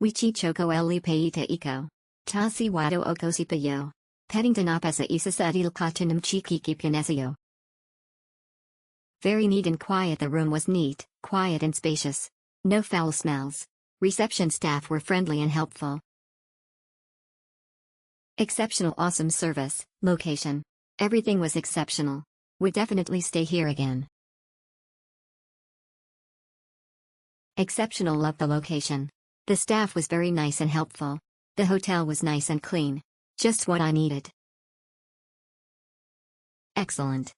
Wichi choco eli peita iko. Tasi wado okosipayo. Paddington apasa isa sadil katanam chiki kipianesio. Very neat and quiet. The room was neat, quiet and spacious. No foul smells. Reception staff were friendly and helpful. Exceptional awesome service, location. Everything was exceptional. Would definitely stay here again. Exceptional. Love the location. The staff was very nice and helpful. The hotel was nice and clean. Just what I needed. Excellent.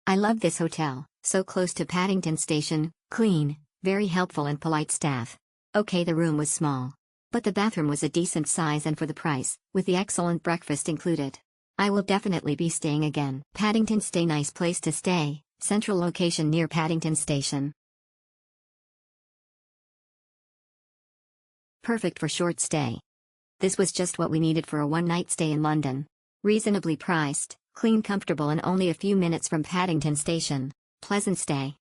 I love this hotel, so close to Paddington Station, clean, very helpful and polite staff. Okay, the room was small. But the bathroom was a decent size and for the price, with the excellent breakfast included. I will definitely be staying again. Paddington Stay. Nice place to stay, central location near Paddington Station. Perfect for short stay. This was just what we needed for a one-night stay in London. Reasonably priced, clean, comfortable and only a few minutes from Paddington Station. Pleasant stay.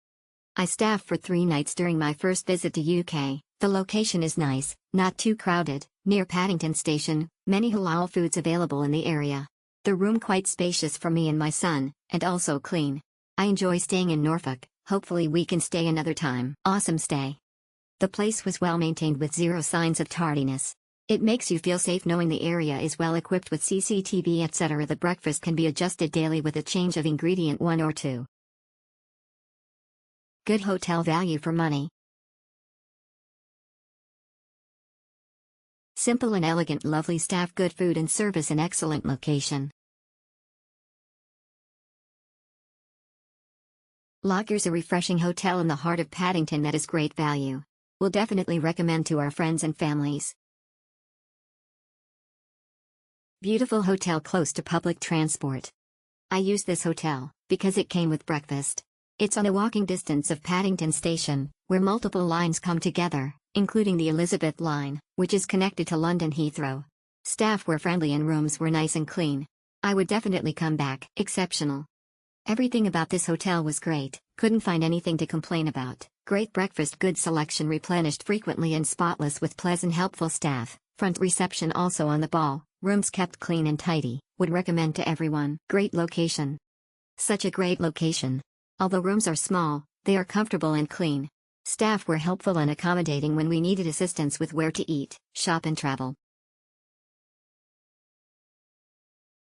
I staffed for 3 nights during my first visit to UK. The location is nice, not too crowded, near Paddington Station, many halal foods available in the area. The room quite spacious for me and my son, and also clean. I enjoy staying in Norfolk, hopefully we can stay another time. Awesome stay. The place was well maintained with zero signs of tardiness. It makes you feel safe knowing the area is well equipped with CCTV etc. The breakfast can be adjusted daily with a change of ingredient 1 or 2. Good hotel value for money. Simple and elegant, lovely staff, good food and service, and excellent location. Lodger's a refreshing hotel in the heart of Paddington that is great value. We'll definitely recommend to our friends and families. Beautiful hotel close to public transport. I use this hotel because it came with breakfast. It's on a walking distance of Paddington Station, where multiple lines come together, including the Elizabeth line, which is connected to London Heathrow. Staff were friendly and rooms were nice and clean. I would definitely come back. Exceptional. Everything about this hotel was great, couldn't find anything to complain about. Great breakfast, good selection, replenished frequently and spotless with pleasant helpful staff. Front reception also on the ball, rooms kept clean and tidy. Would recommend to everyone. Great location. Such a great location. Although rooms are small, they are comfortable and clean. Staff were helpful and accommodating when we needed assistance with where to eat, shop and travel.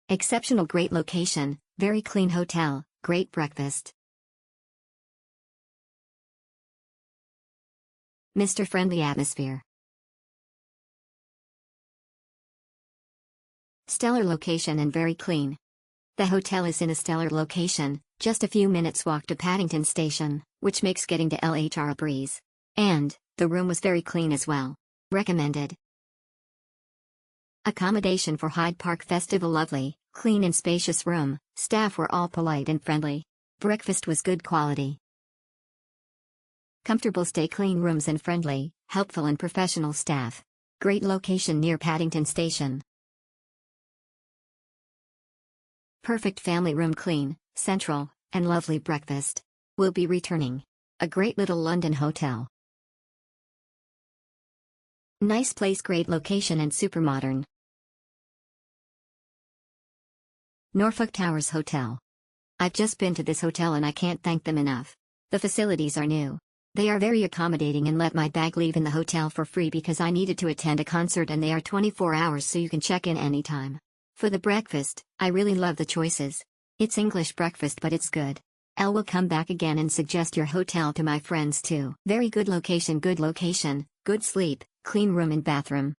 Exceptional, great location, very clean hotel, great breakfast. Mr. Friendly atmosphere. Stellar location and very clean. The hotel is in a stellar location, just a few minutes walk to Paddington Station, which makes getting to LHR a breeze. And, the room was very clean as well. Recommended. Accommodation for Hyde Park Festival, lovely, clean and spacious room, staff were all polite and friendly. Breakfast was good quality. Comfortable stay, clean rooms and friendly, helpful and professional staff. Great location near Paddington Station. Perfect family room, clean, central, and lovely breakfast. We'll be returning. A great little London hotel. Nice place, great location and super modern. Norfolk Towers Hotel. I've just been to this hotel and I can't thank them enough. The facilities are new. They are very accommodating and let my bag leave in the hotel for free because I needed to attend a concert, and they are 24 hours so you can check in anytime. For the breakfast, I really love the choices. It's English breakfast but it's good. I will come back again and suggest your hotel to my friends too. Very good location, good sleep, clean room and bathroom.